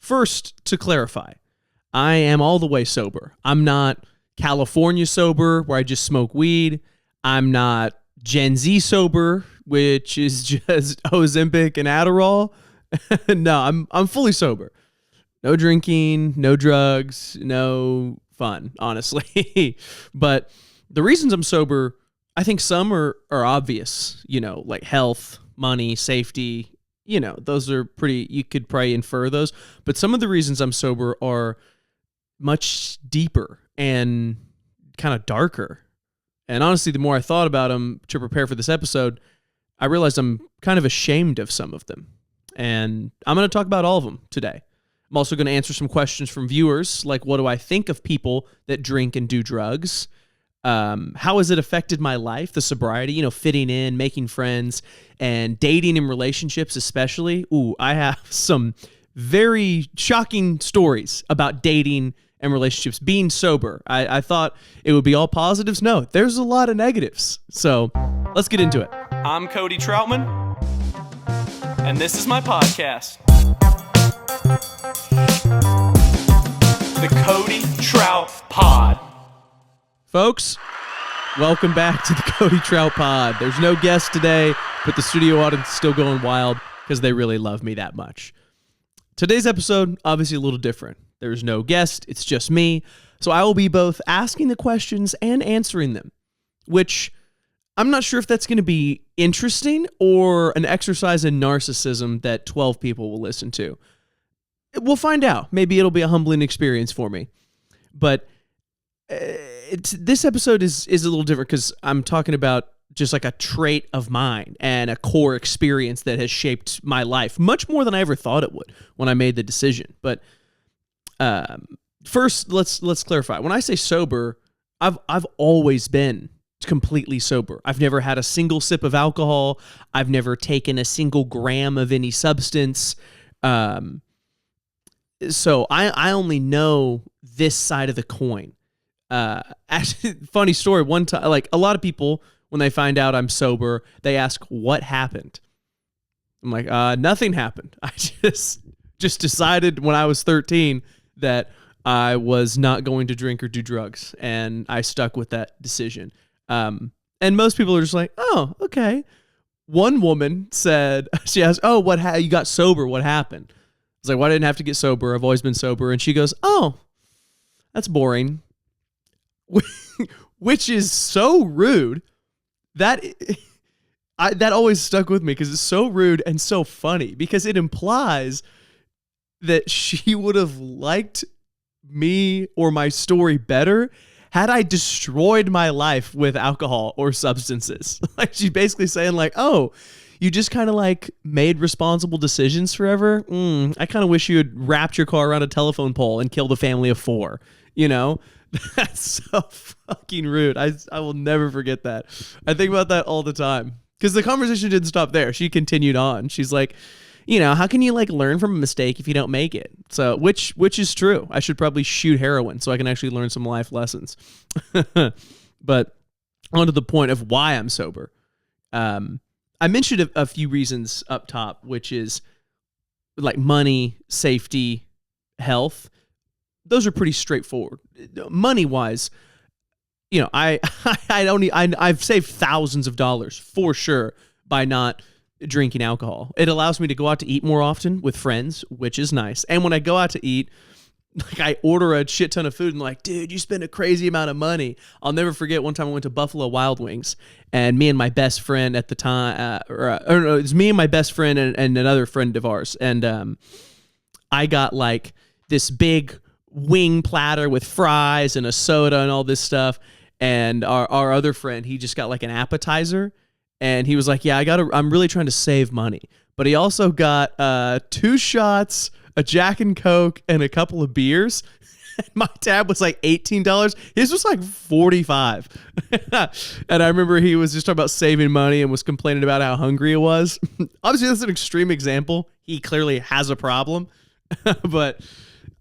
first, to clarify, I am all the way sober. I'm not California sober, where I just smoke weed. I'm not Gen Z sober, which is just Ozempic and Adderall. No, I'm fully sober. No drinking, no drugs, no fun, honestly. But the reasons I'm sober, I think some are obvious, like health, money, safety, those are pretty, you could probably infer those. But some of the reasons I'm sober are much deeper and kind of darker. And honestly, the more I thought about them to prepare for this episode, I realized I'm kind of ashamed of some of them. And I'm going to talk about all of them today. I'm also going to answer some questions from viewers, like what do I think of people that drink and do drugs? How has it affected my life, the sobriety, fitting in, making friends, and dating in relationships especially? Ooh, I have some very shocking stories about dating and relationships, being sober. I thought it would be all positives. No, there's a lot of negatives. So let's get into it. I'm Cody Troutman, and this is my podcast, The Cody Trout Pod. Folks, welcome back to the Cody Trout Pod. There's no guest today, but the studio audience is still going wild because they really love me that much. Today's episode, obviously a little different. There's no guest, it's just me. So I will be both asking the questions and answering them, which I'm not sure if that's going to be interesting or an exercise in narcissism that 12 people will listen to. We'll find out. Maybe it'll be a humbling experience for me. But this episode is a little different because I'm talking about just like a trait of mine and a core experience that has shaped my life much more than I ever thought it would when I made the decision. But first, let's clarify. When I say sober, I've always been completely sober. I've never had a single sip of alcohol. I've never taken a single gram of any substance. So I only know this side of the coin. Actually, funny story. One time, like a lot of people, when they find out I'm sober, they ask, what happened? I'm like, nothing happened. I just decided when I was 13 that I was not going to drink or do drugs. And I stuck with that decision. And most people are just like, oh, okay. One woman said, she asked, oh, you got sober. What happened? I was like, well, I didn't have to get sober. I've always been sober. And she goes, oh, that's boring. Which is so rude. That always stuck with me because it's so rude and so funny because it implies that she would have liked me or my story better had I destroyed my life with alcohol or substances. Like she's basically saying like, oh, you just kind of like made responsible decisions forever. I kind of wish you had wrapped your car around a telephone pole and killed a family of 4, That's so fucking rude. I will never forget that. I think about that all the time because the conversation didn't stop there. She continued on. She's like, how can you like learn from a mistake if you don't make it? So which is true. I should probably shoot heroin so I can actually learn some life lessons. But on to the point of why I'm sober. I mentioned a few reasons up top, which is like money, safety, health. Those are pretty straightforward. Money wise, I've saved thousands of dollars for sure by not drinking alcohol. It allows me to go out to eat more often with friends, which is nice. And when I go out to eat, like I order a shit ton of food and like, dude, you spend a crazy amount of money. I'll never forget one time I went to Buffalo Wild Wings and me and my best friend at the time, it's me and my best friend and another friend of ours. And I got like this big wing platter with fries and a soda and all this stuff. And our other friend, he just got like an appetizer. And he was like, yeah, I'm really trying to save money. But he also got 2 shots, a Jack and Coke, and a couple of beers. My tab was like $18. His was like $45. And I remember he was just talking about saving money and was complaining about how hungry he was. Obviously, that's an extreme example. He clearly has a problem. But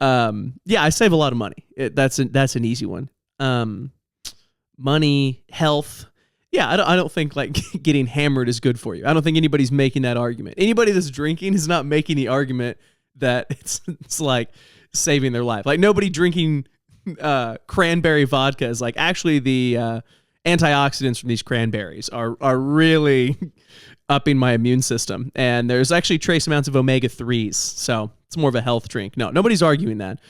yeah, I save a lot of money. That's an easy one. Money, health. Yeah, I don't think like getting hammered is good for you. I don't think anybody's making that argument. Anybody that's drinking is not making the argument that it's like saving their life. Like nobody drinking cranberry vodka is like, actually the antioxidants from these cranberries are really upping my immune system. And there's actually trace amounts of omega-3s. So it's more of a health drink. No, nobody's arguing that.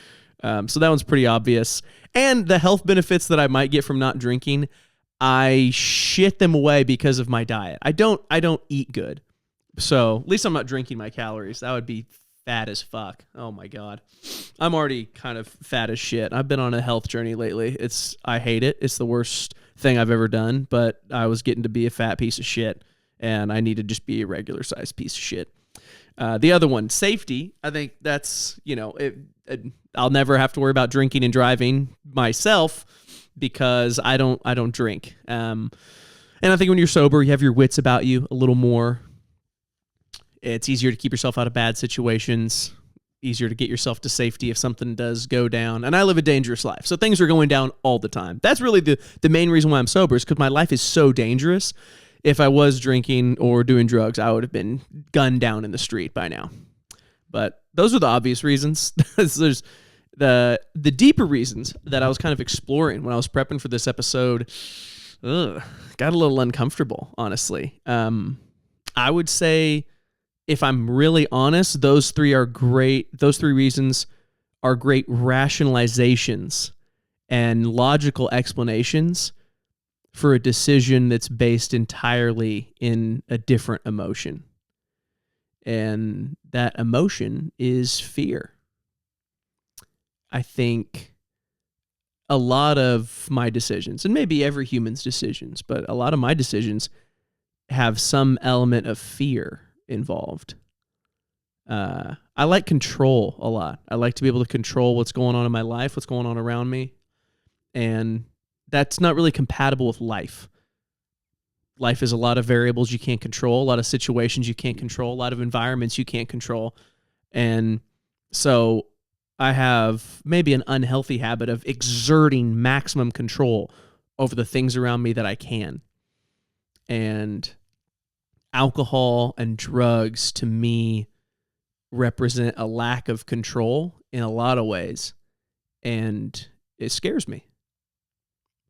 So that one's pretty obvious. And the health benefits that I might get from not drinking, I shit them away because of my diet. I don't eat good. So at least I'm not drinking my calories. That would be fat as fuck. Oh my God. I'm already kind of fat as shit. I've been on a health journey lately. I hate it. It's the worst thing I've ever done, but I was getting to be a fat piece of shit and I need to just be a regular sized piece of shit. The other one, safety. I think that's, I'll never have to worry about drinking and driving myself because I don't drink. And I think when you're sober, you have your wits about you a little more. It's easier to keep yourself out of bad situations, easier to get yourself to safety if something does go down. And I live a dangerous life, so things are going down all the time. That's really the main reason why I'm sober, is because my life is so dangerous. If I was drinking or doing drugs, I would have been gunned down in the street by now. But those are the obvious reasons. There's the deeper reasons that I was kind of exploring when I was prepping for this episode. Got a little uncomfortable, honestly. I would say, if I'm really honest, those three are great. Those three reasons are great rationalizations and logical explanations for a decision that's based entirely in a different emotion. And that emotion is fear. I think a lot of my decisions, and maybe every human's decisions, but a lot of my decisions have some element of fear involved. I like control a lot. I like to be able to control what's going on in my life, what's going on around me. And that's not really compatible with life. Life is a lot of variables you can't control, a lot of situations you can't control, a lot of environments you can't control. And so I have maybe an unhealthy habit of exerting maximum control over the things around me that I can. And alcohol and drugs, to me, represent a lack of control in a lot of ways, and it scares me.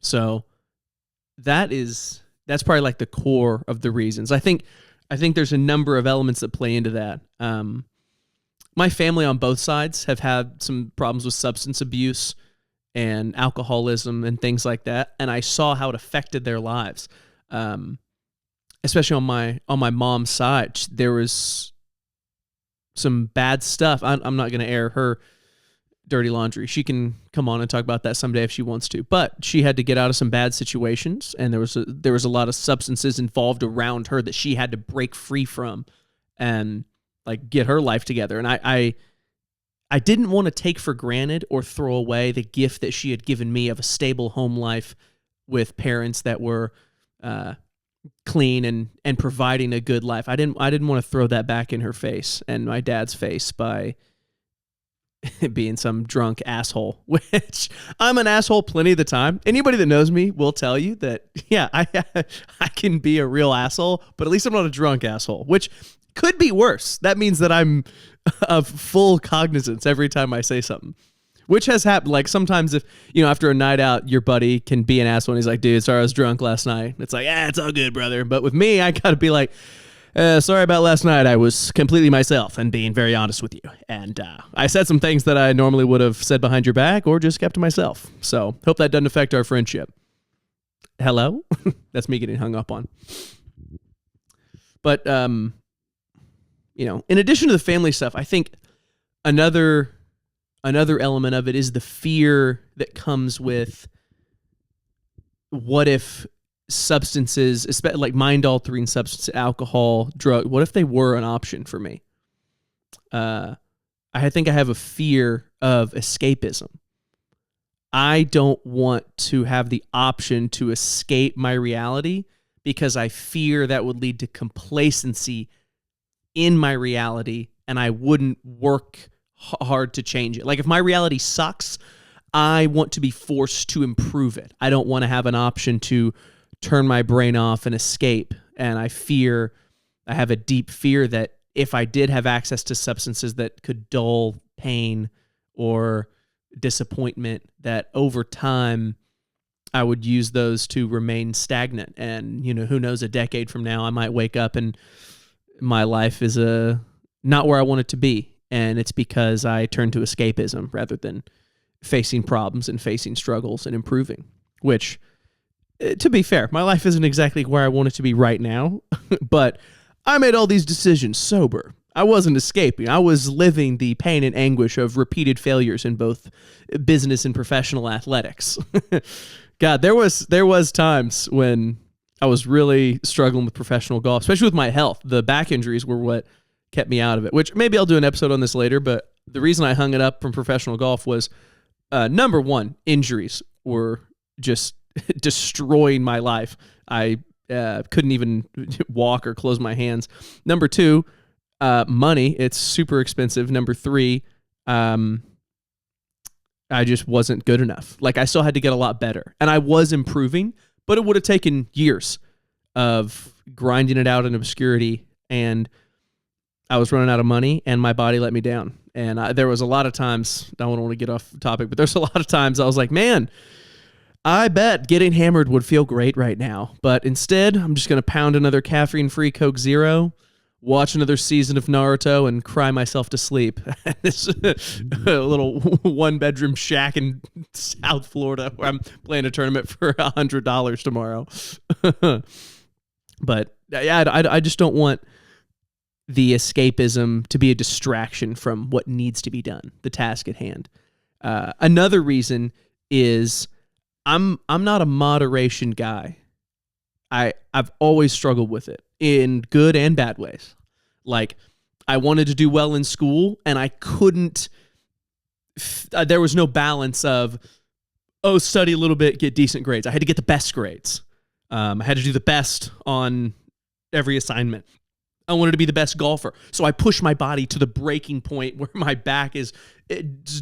So that's probably like the core of the reasons. I think there's a number of elements that play into that. My family on both sides have had some problems with substance abuse and alcoholism and things like that, and I saw how it affected their lives. Especially on my mom's side, there was some bad stuff. I'm not going to air her dirty laundry. She can come on and talk about that someday if she wants to. But she had to get out of some bad situations, and there was a lot of substances involved around her that she had to break free from, and like get her life together. And I didn't want to take for granted or throw away the gift that she had given me of a stable home life with parents that were clean and providing a good life. I didn't want to throw that back in her face and my dad's face by being some drunk asshole, which I'm an asshole plenty of the time. Anybody that knows me will tell you that, yeah, I can be a real asshole, but at least I'm not a drunk asshole, which could be worse. That means that I'm of full cognizance every time I say something. Which has happened, like sometimes if, after a night out, your buddy can be an asshole and he's like, dude, sorry, I was drunk last night. It's like, it's all good, brother. But with me, I got to be like, sorry about last night. I was completely myself and being very honest with you. And I said some things that I normally would have said behind your back or just kept to myself. So hope that doesn't affect our friendship. Hello? That's me getting hung up on. But, in addition to the family stuff, I think another element of it is the fear that comes with what if substances, especially like mind-altering substances, alcohol, drug, what if they were an option for me? I think I have a fear of escapism. I don't want to have the option to escape my reality because I fear that would lead to complacency in my reality and I wouldn't work hard to change it. Like if my reality sucks, I want to be forced to improve it. I don't want to have an option to turn my brain off and escape. And I have a deep fear that if I did have access to substances that could dull pain or disappointment, that over time I would use those to remain stagnant. And, who knows, a decade from now, I might wake up and my life is not where I want it to be. And it's because I turned to escapism rather than facing problems and facing struggles and improving, which, to be fair, my life isn't exactly where I want it to be right now, but I made all these decisions sober. I wasn't escaping. I was living the pain and anguish of repeated failures in both business and professional athletics. God, there was times when I was really struggling with professional golf, especially with my health. The back injuries were what kept me out of it, which maybe I'll do an episode on this later, but the reason I hung it up from professional golf was, number one, injuries were just destroying my life. I couldn't even walk or close my hands. Number two, money. It's super expensive. Number three, I just wasn't good enough. Like, I still had to get a lot better. And I was improving, but it would have taken years of grinding it out in obscurity. And I was running out of money, and my body let me down. And there was a lot of times, I don't want to get off topic, but there's a lot of times I was like, man, I bet getting hammered would feel great right now. But instead, I'm just going to pound another caffeine-free Coke Zero, watch another season of Naruto, and cry myself to sleep. This a little one-bedroom shack in South Florida where I'm playing a tournament for $100 tomorrow. But yeah, I just don't want the escapism to be a distraction from what needs to be done, the task at hand. Another reason is I'm not a moderation guy. I've always struggled with it in good and bad ways. Like, I wanted to do well in school, and I couldn't. There was no balance of, study a little bit, get decent grades. I had to get the best grades. I had to do the best on every assignment. I wanted to be the best golfer. So I pushed my body to the breaking point where my back is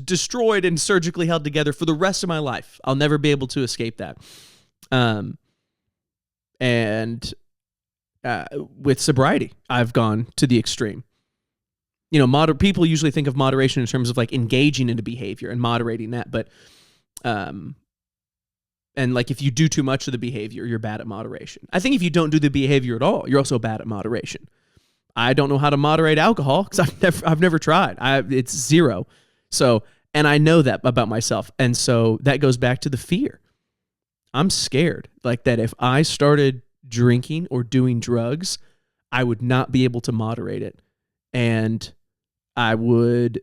destroyed and surgically held together for the rest of my life. I'll never be able to escape that. And with sobriety, I've gone to the extreme. People usually think of moderation in terms of like engaging in a behavior and moderating that, but and like if you do too much of the behavior, you're bad at moderation. I think if you don't do the behavior at all, you're also bad at moderation. I don't know how to moderate alcohol because I've never tried. It's zero. So, and I know that about myself, and so that goes back to the fear. I'm scared like that if I started drinking or doing drugs, I would not be able to moderate it, and I would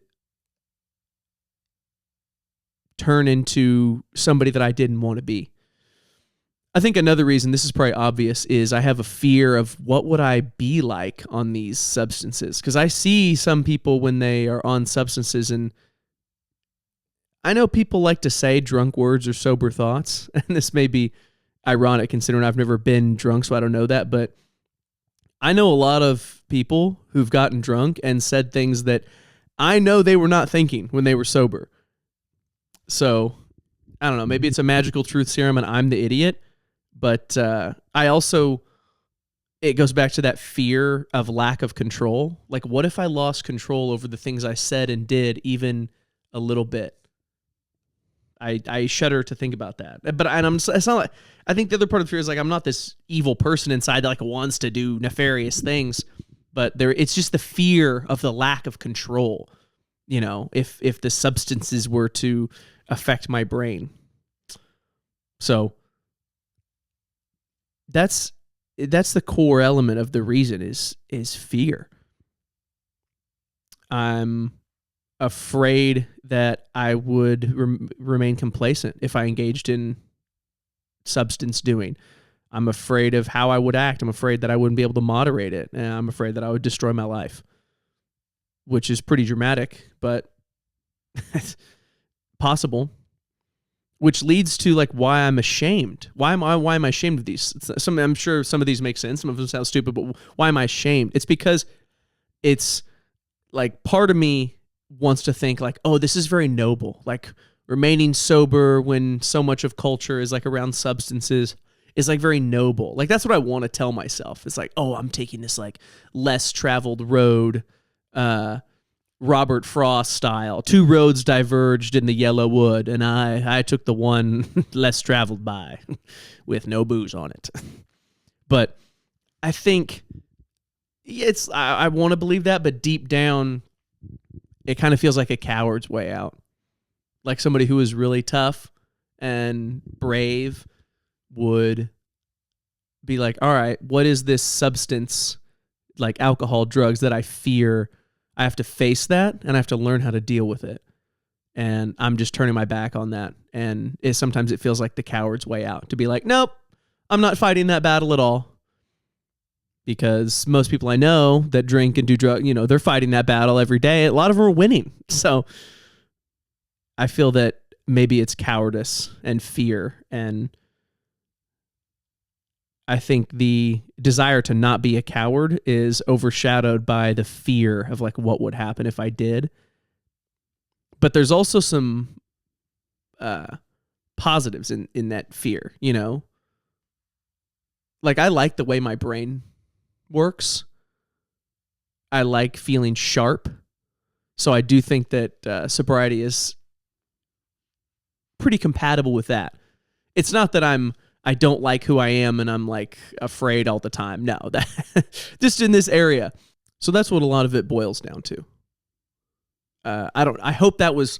turn into somebody that I didn't want to be. I think another reason, this is probably obvious, is I have a fear of what would I be like on these substances. Because I see some people when they are on substances, and I know people like to say drunk words or sober thoughts, and this may be ironic considering I've never been drunk, so I don't know that, but I know a lot of people who've gotten drunk and said things that I know they were not thinking when they were sober. So, I don't know, maybe it's a magical truth serum and I'm the idiot. But I also, it goes back to that fear of lack of control. Like, what if I lost control over the things I said and did even a little bit? I shudder to think about that. But it's not like, I think the other part of the fear is like, I'm not this evil person inside that like wants to do nefarious things, but it's just the fear of the lack of control. If the substances were to affect my brain. So that's the core element of the reason is fear. I'm afraid that I would remain complacent if I engaged in substance doing. I'm afraid of how I would act. I'm afraid that I wouldn't be able to moderate it. And I'm afraid that I would destroy my life, which is pretty dramatic, but possible. Which leads to like why I'm ashamed. Why am I ashamed of these? I'm sure some of these make sense. Some of them sound stupid, but why am I ashamed? It's because it's like part of me wants to think like, oh, this is very noble. Like remaining sober when so much of culture is like around substances. is like very noble. Like that's what I want to tell myself. It's like, oh, I'm taking this like less traveled road, Robert Frost style. Two roads diverged in the yellow wood, and I took the one less traveled by with no booze on it. But I think I want to believe that, but deep down, it kind of feels like a coward's way out. Like somebody who is really tough and brave would be like, all right, what is this substance, like alcohol, drugs, that I fear? I have to face that, and I have to learn how to deal with it. And I'm just turning my back on that. And sometimes it feels like the coward's way out, to be like, nope, I'm not fighting that battle at all. Because most people I know that drink and do drugs, they're fighting that battle every day. A lot of them are winning. So I feel that maybe it's cowardice and fear. And I think the desire to not be a coward is overshadowed by the fear of like what would happen if I did. But there's also some positives in that fear, Like I like the way my brain works. I like feeling sharp. So I do think that sobriety is pretty compatible with that. It's not that I don't like who I am and I'm like afraid all the time. No, that just in this area. So that's what a lot of it boils down to. I hope that was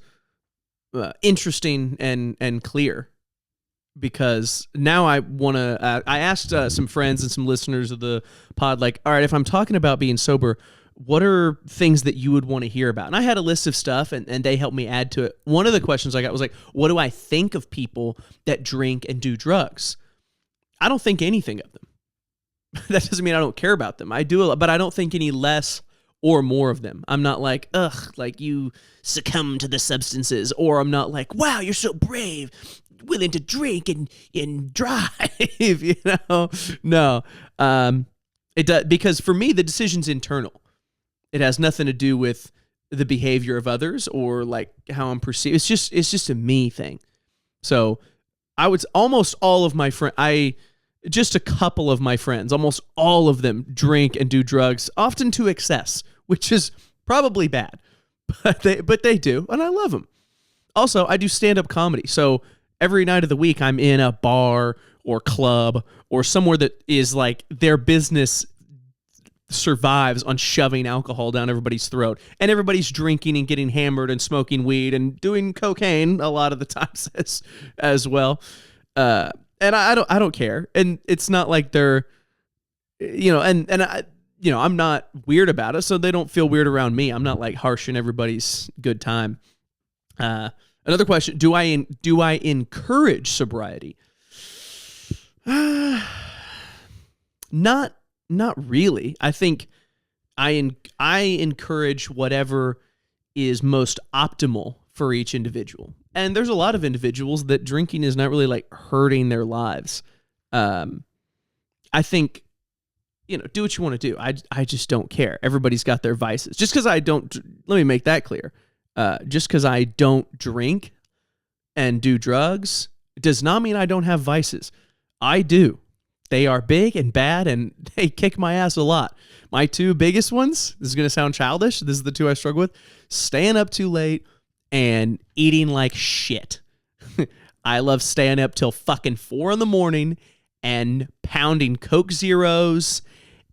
interesting and clear, because now I want to, I asked some friends and some listeners of the pod, like, all right, if I'm talking about being sober, what are things that you would want to hear about? And I had a list of stuff, and they helped me add to it. One of the questions I got was like, what do I think of people that drink and do drugs? I don't think anything of them. That doesn't mean I don't care about them. I do a lot, but I don't think any less or more of them. I'm not like, ugh, like you succumb to the substances. Or I'm not like, wow, you're so brave, willing to drink and drive, No. It does, because for me, the decision's internal. It has nothing to do with the behavior of others or like how I'm perceived. It's just a me thing. So I would almost all of my friends, just a couple of my friends, almost all of them drink and do drugs, often to excess, which is probably bad, but they do, and I love them. Also, I do stand-up comedy, so every night of the week I'm in a bar or club or somewhere that is like their business survives on shoving alcohol down everybody's throat, and everybody's drinking and getting hammered and smoking weed and doing cocaine a lot of the times as well. And I don't care. And it's not like they're, and I, I'm not weird about it, so they don't feel weird around me. I'm not like harshing everybody's good time. Another question: Do I encourage sobriety? Not really. I think I encourage whatever is most optimal for each individual. And there's a lot of individuals that drinking is not really like hurting their lives. I think, do what you want to do. I just don't care. Everybody's got their vices. Just because I don't, let me make that clear. Just because I don't drink and do drugs does not mean I don't have vices. I do. They are big and bad, and they kick my ass a lot. My two biggest ones, this is going to sound childish, this is the two I struggle with, staying up too late and eating like shit. I love staying up till fucking 4 a.m. and pounding Coke Zeros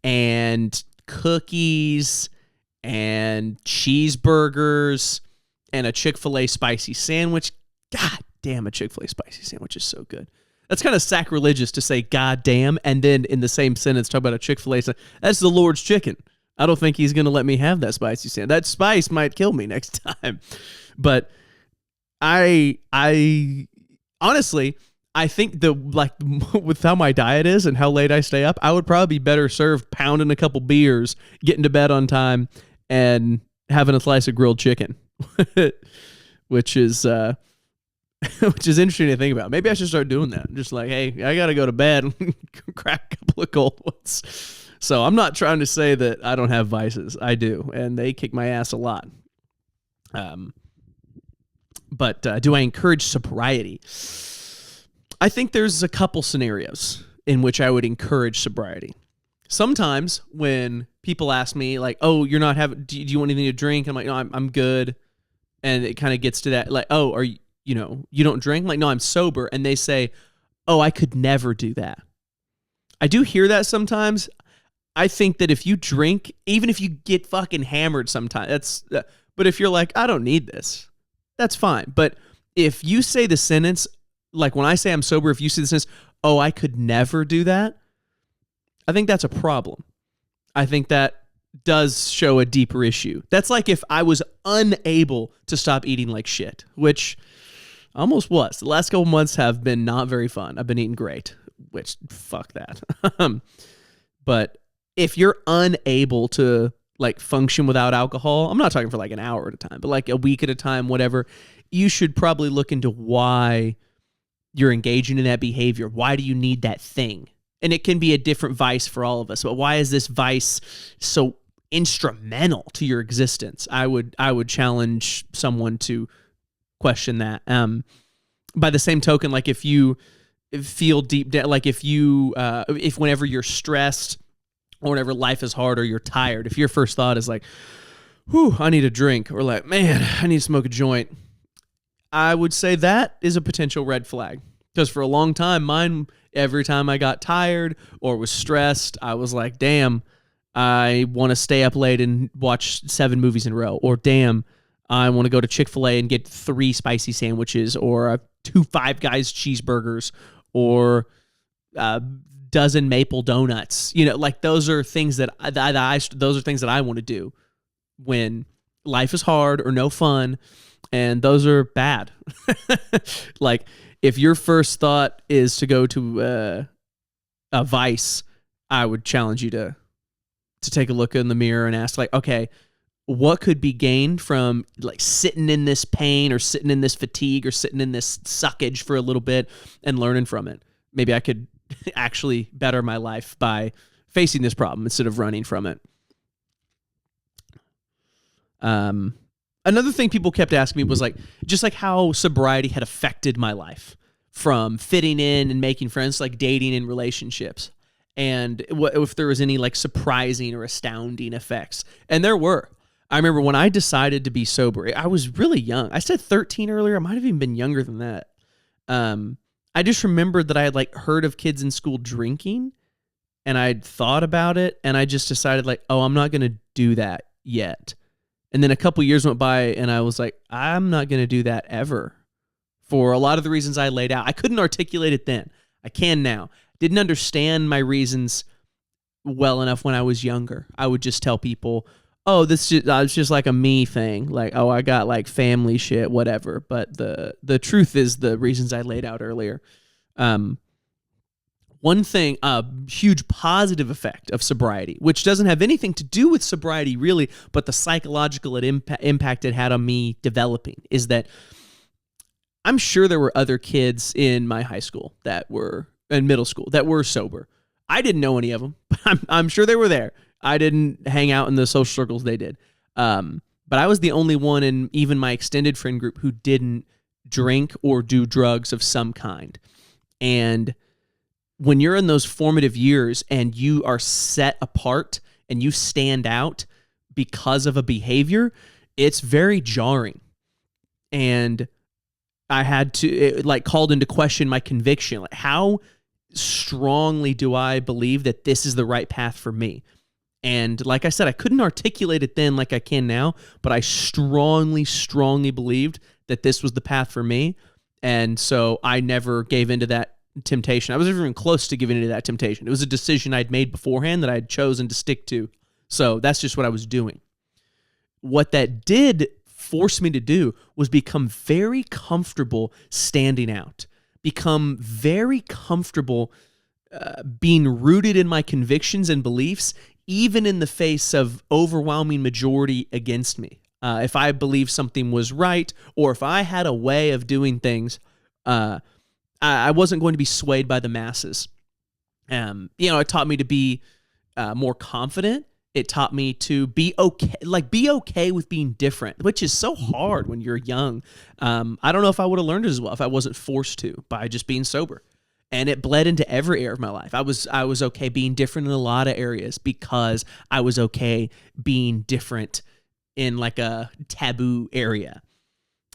and cookies and cheeseburgers and a Chick-fil-A spicy sandwich. God damn, a Chick-fil-A spicy sandwich is so good. That's kind of sacrilegious to say God damn and then in the same sentence talk about a Chick-fil-A. That's the Lord's chicken. I don't think he's going to let me have that spicy sandwich. That spice might kill me next time. But I honestly, I think with how my diet is and how late I stay up, I would probably be better served pounding a couple beers, getting to bed on time, and having a slice of grilled chicken, which is interesting to think about. Maybe I should start doing that. Just like, hey, I got to go to bed and crack a couple of cold ones. So I'm not trying to say that I don't have vices. I do, and they kick my ass a lot. But do I encourage sobriety? I think there's a couple scenarios. in which I would encourage sobriety. Sometimes when people ask me like, "Oh, you're not having? Do you want anything to drink?" I'm like, "No, I'm good." And it kind of gets to that like, "Oh, are you? You don't drink?" I'm like, "No, I'm sober." And they say, "Oh, I could never do that." I do hear that sometimes. I think that if you drink, even if you get fucking hammered sometimes, but if you're like, "I don't need this," that's fine. But if you say the sentence, like when I say I'm sober, if you say the sentence, "Oh, I could never do that," I think that's a problem. I think that does show a deeper issue. That's like if I was unable to stop eating like shit, which I almost was. The last couple months have been not very fun. I've been eating great, which fuck that. But if you're unable to like function without alcohol, I'm not talking for like an hour at a time, but like a week at a time, whatever, you should probably look into why you're engaging in that behavior. Why do you need that thing? And it can be a different vice for all of us, but why is this vice so instrumental to your existence? I would challenge someone to question that. By the same token, like if you feel deep down, like if whenever you're stressed or whenever life is hard or you're tired, if your first thought is like, "Whew, I need a drink," or like, "Man, I need to smoke a joint," I would say that is a potential red flag. Because for a long time, mine, every time I got tired or was stressed, I was like, "Damn, I want to stay up late and watch 7 movies in a row," or "Damn, I want to go to Chick-fil-A and get 3 spicy sandwiches," or 2 Five Guys cheeseburgers, or a dozen maple donuts. Like those are things that those are things that I want to do when life is hard or no fun, and those are bad. Like if your first thought is to go to a vice, I would challenge you to take a look in the mirror and ask, like, okay, what could be gained from like sitting in this pain or sitting in this fatigue or sitting in this suckage for a little bit and learning from it? Maybe I could actually better my life by facing this problem instead of running from it. Another thing people kept asking me was like, just like how sobriety had affected my life, from fitting in and making friends, like dating and relationships, and if there was any like surprising or astounding effects. And there were. I remember when I decided to be sober, I was really young. I said 13 earlier. I might have even been younger than that. I just remembered that I had like heard of kids in school drinking, and I'd thought about it, and I just decided like, oh, I'm not going to do that yet. And then a couple years went by, and I was like, I'm not going to do that ever, for a lot of the reasons I laid out. I couldn't articulate it then. I can now. Didn't understand my reasons well enough when I was younger. I would just tell people, "Oh, it's just like a me thing. Like, oh, I got like family shit, whatever." But the truth is the reasons I laid out earlier. One thing, a huge positive effect of sobriety, which doesn't have anything to do with sobriety really, but the psychological impact it had on me developing, is that I'm sure there were other kids in my high school that were in middle school that were sober. I didn't know any of them, but I'm sure they were there. I didn't hang out in the social circles they did. But I was the only one in even my extended friend group who didn't drink or do drugs of some kind. And when you're in those formative years and you are set apart and you stand out because of a behavior, it's very jarring. And I had to, it like called into question my conviction. Like, how strongly do I believe that this is the right path for me? And like I said, I couldn't articulate it then like I can now, but I strongly, strongly believed that this was the path for me. And so I never gave into that temptation. I was never even close to giving into that temptation. It was a decision I'd made beforehand that I'd chosen to stick to. So that's just what I was doing. What that did force me to do was become very comfortable standing out, become very comfortable being rooted in my convictions and beliefs, even in the face of overwhelming majority against me. If I believed something was right, or if I had a way of doing things, I wasn't going to be swayed by the masses. It taught me to be more confident. It taught me to be okay with being different, which is so hard when you're young. I don't know if I would have learned it as well if I wasn't forced to by just being sober. And it bled into every area of my life. I was okay being different in a lot of areas because I was okay being different in like a taboo area.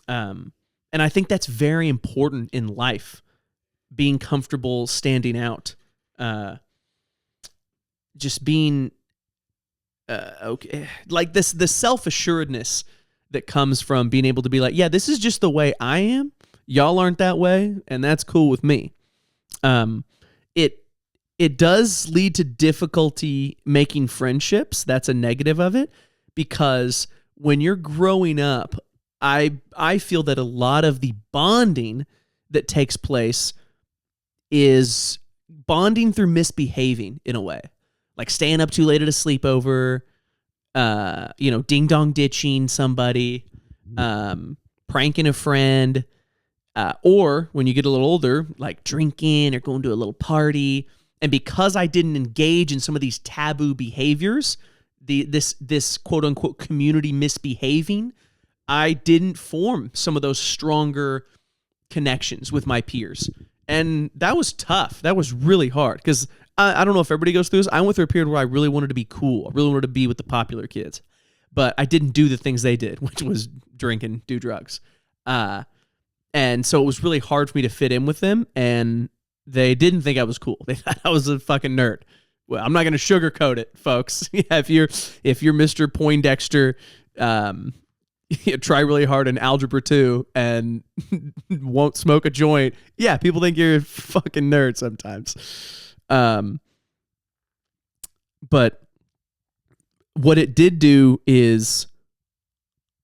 And I think that's very important in life, being comfortable standing out, just being okay, like the self-assuredness that comes from being able to be like, yeah, this is just the way I am. Y'all aren't that way, and that's cool with me. It does lead to difficulty making friendships. That's a negative of it, because when you're growing up, I feel that a lot of the bonding that takes place is bonding through misbehaving in a way, like staying up too late at a sleepover, ding dong ditching somebody, pranking a friend. Or when you get a little older, like drinking or going to a little party. And because I didn't engage in some of these taboo behaviors, this quote unquote community misbehaving, I didn't form some of those stronger connections with my peers. And that was tough. That was really hard because I don't know if everybody goes through this. I went through a period where I really wanted to be cool. I really wanted to be with the popular kids, but I didn't do the things they did, which was drink and do drugs. And so it was really hard for me to fit in with them, and they didn't think I was cool. They thought I was a fucking nerd. Well, I'm not going to sugarcoat it, folks. Yeah, if you're Mr. Poindexter, try really hard in Algebra 2 and won't smoke a joint. Yeah, people think you're a fucking nerd sometimes. But what it did do is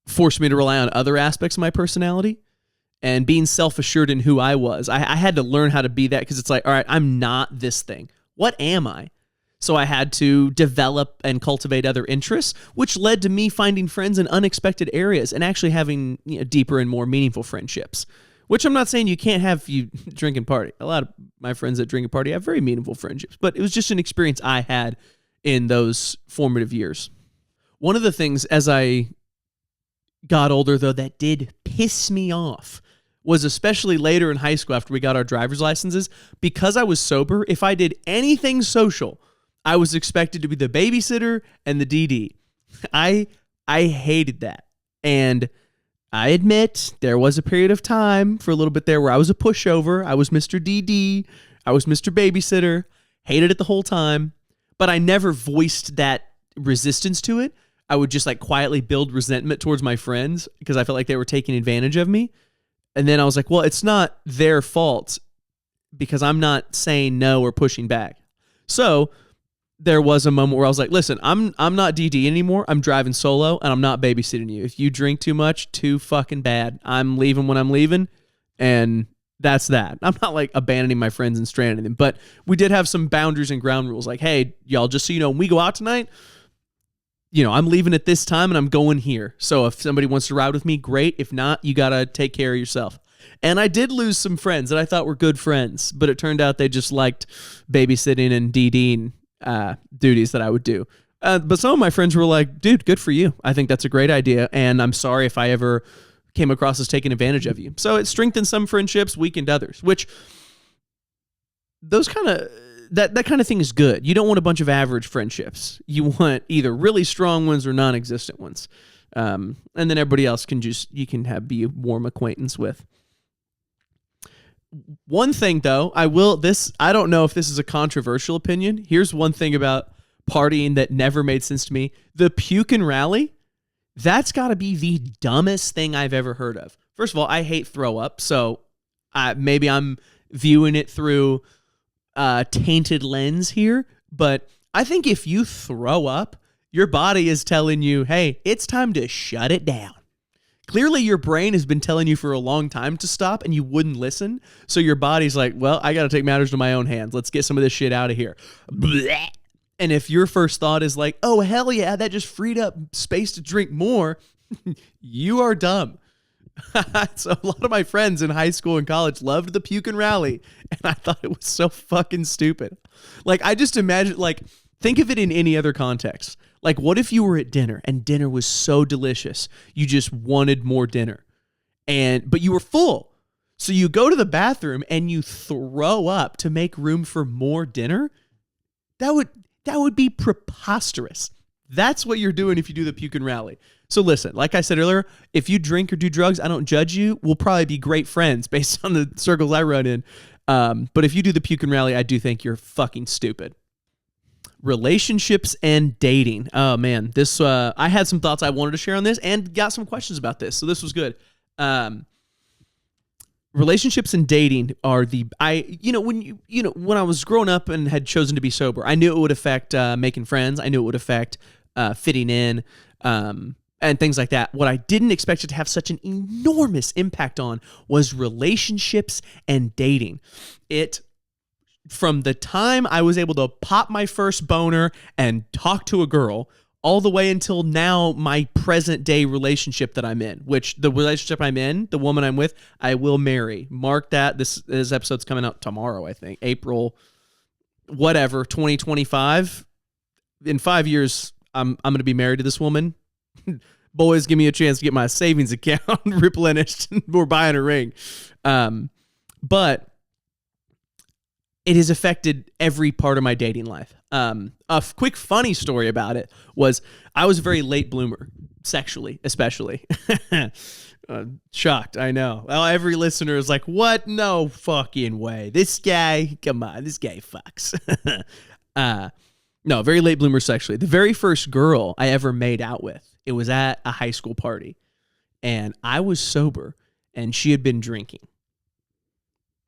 force me to rely on other aspects of my personality. And being self-assured in who I was, I had to learn how to be that, because it's like, all right, I'm not this thing. What am I? So I had to develop and cultivate other interests, which led to me finding friends in unexpected areas and actually having deeper and more meaningful friendships, which I'm not saying you can't have if you drink and party. A lot of my friends that drink and party have very meaningful friendships, but it was just an experience I had in those formative years. One of the things as I got older, though, that did piss me off was, especially later in high school after we got our driver's licenses, because I was sober, if I did anything social, I was expected to be the babysitter and the DD. I hated that. And I admit there was a period of time for a little bit there where I was a pushover. I was Mr. DD. I was Mr. Babysitter. Hated it the whole time. But I never voiced that resistance to it. I would just like quietly build resentment towards my friends because I felt like they were taking advantage of me. And then I was like, well, it's not their fault because I'm not saying no or pushing back. So there was a moment where I was like, listen, I'm not DD anymore. I'm driving solo and I'm not babysitting you. If you drink too much, too fucking bad. I'm leaving when I'm leaving. And that's that. I'm not like abandoning my friends and stranding them, but we did have some boundaries and ground rules. Like, hey, y'all, just so you know, when we go out tonight, I'm leaving at this time and I'm going here. So if somebody wants to ride with me, great. If not, you got to take care of yourself. And I did lose some friends that I thought were good friends, but it turned out they just liked babysitting and DDing duties that I would do. But some of my friends were like, dude, good for you. I think that's a great idea. And I'm sorry if I ever came across as taking advantage of you. So it strengthened some friendships, weakened others, which those kind of... That kind of thing is good. You don't want a bunch of average friendships. You want either really strong ones or non-existent ones. And then everybody else you can be a warm acquaintance with. One thing though, I don't know if this is a controversial opinion. Here's one thing about partying that never made sense to me. The puke and rally, that's got to be the dumbest thing I've ever heard of. First of all, I hate throw up. So maybe I'm viewing it through tainted lens here, but I think if you throw up, your body is telling you, hey, it's time to shut it down. Clearly your brain has been telling you for a long time to stop and you wouldn't listen. So your body's like, well, I got to take matters to my own hands. Let's get some of this shit out of here. And if your first thought is like, oh, hell yeah, that just freed up space to drink more, you are dumb. So a lot of my friends in high school and college loved the puke and rally, and I thought it was so fucking stupid. Like, I just imagine, like, think of it in any other context. Like, what if you were at dinner and dinner was so delicious, you just wanted more dinner, but you were full. So you go to the bathroom and you throw up to make room for more dinner? That would be preposterous. That's what you're doing if you do the puke and rally. So listen, like I said earlier, if you drink or do drugs, I don't judge you. We'll probably be great friends based on the circles I run in. But if you do the puke and rally, I do think you're fucking stupid. Relationships and dating. Oh man, this I had some thoughts I wanted to share on this and got some questions about this. So this was good. Relationships and dating are when I was growing up and had chosen to be sober, I knew it would affect making friends. I knew it would affect fitting in and things like that. What I didn't expect it to have such an enormous impact on was relationships and dating. From the time I was able to pop my first boner and talk to a girl all the way until now, my present day relationship that I'm in, which the relationship I'm in, the woman I'm with, I will marry. Mark that. This episode's coming out tomorrow, I think. April, whatever, 2025. In 5 years, I'm going to be married to this woman. Boys, give me a chance to get my savings account replenished. We're buying a ring. But it has affected every part of my dating life. A quick funny story about it was I was a very late bloomer, sexually, especially. Shocked, I know. Well, every listener is like, what? No fucking way. This guy, come on, this guy fucks. No, very late bloomer sexually. The very first girl I ever made out with, it was at a high school party. And I was sober, and she had been drinking.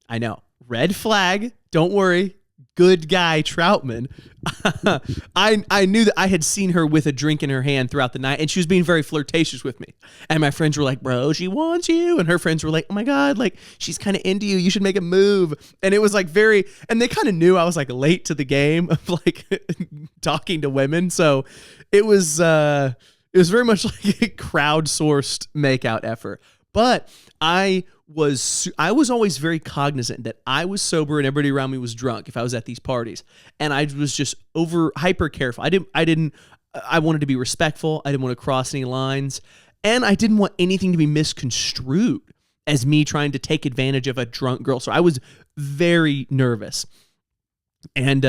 I know. Red flag. Don't worry. Good guy, Troutman. I knew that I had seen her with a drink in her hand throughout the night, and she was being very flirtatious with me. And my friends were like, bro, she wants you. And her friends were like, oh my God, like, she's kind of into you. You should make a move. And it was like and they kind of knew I was like late to the game of like talking to women. So it was very much like a crowdsourced makeout effort. But I was always very cognizant that I was sober and everybody around me was drunk if I was at these parties. And I was just hyper careful. I wanted to be respectful. I didn't want to cross any lines. And I didn't want anything to be misconstrued as me trying to take advantage of a drunk girl. So I was very nervous. And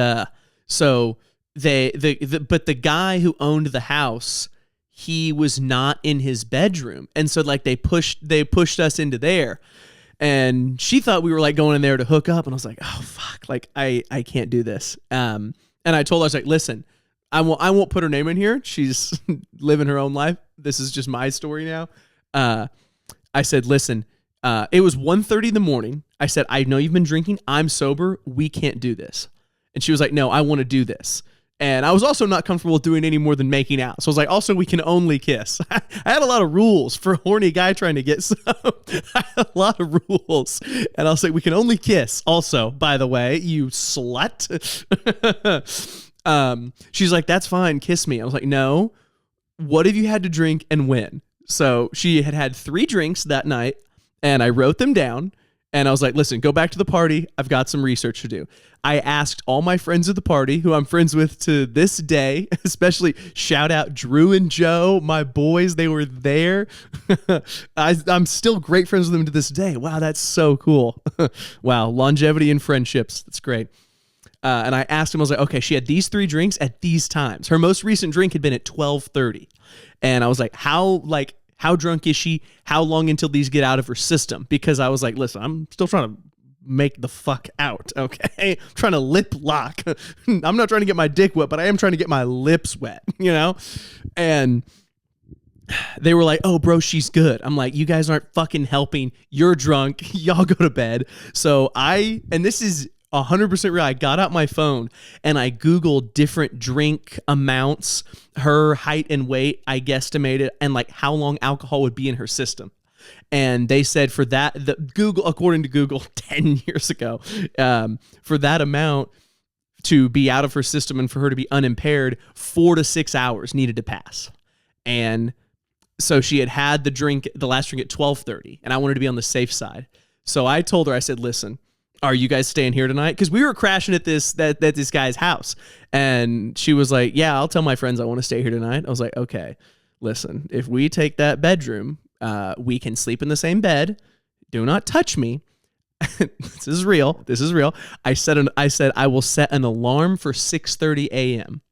so but the guy who owned the house, he was not in his bedroom. And so like they pushed us into there, and she thought we were like going in there to hook up. And I was like, oh fuck, like I can't do this. And I told her, I was like, listen, I won't put her name in here. She's living her own life. This is just my story now. I said, listen, it was 1:30 in the morning. I said, I know you've been drinking. I'm sober. We can't do this. And she was like, no, I want to do this. And I was also not comfortable doing any more than making out. So I was like, also, we can only kiss. I had a lot of rules for a horny guy trying to get some. I had a lot of rules. And I was like, we can only kiss. Also, by the way, you slut. She's like, that's fine. Kiss me. I was like, no. What have you had to drink and when? So she had 3 drinks that night, and I wrote them down. And I was like, listen, go back to the party. I've got some research to do. I asked all my friends at the party, who I'm friends with to this day, especially shout out Drew and Joe, my boys. They were there. I'm still great friends with them to this day. Wow, that's so cool. Wow, longevity in friendships. That's great. And I asked him, I was like, okay, she had these 3 drinks at these times. Her most recent drink had been at 12:30. And I was like, how drunk is she? How long until these get out of her system? Because I was like, listen, I'm still trying to make the fuck out, okay? I'm trying to lip lock. I'm not trying to get my dick wet, but I am trying to get my lips wet, you know? And they were like, oh, bro, she's good. I'm like, you guys aren't fucking helping. You're drunk. Y'all go to bed. So and this is 100% real. I got out my phone and I Googled different drink amounts, her height and weight, I guesstimated, and like how long alcohol would be in her system. And they said for that, according to Google 10 years ago, for that amount to be out of her system and for her to be unimpaired, 4 to 6 hours needed to pass. And so she had the last drink at 12:30, and I wanted to be on the safe side. So I told her, I said, listen, are you guys staying here tonight? Because we were crashing at this guy's house. And she was like, yeah, I'll tell my friends I want to stay here tonight. I was like, okay, listen, if we take that bedroom, we can sleep in the same bed. Do not touch me. This is real. This is real. I said I will set an alarm for 6:30 a.m.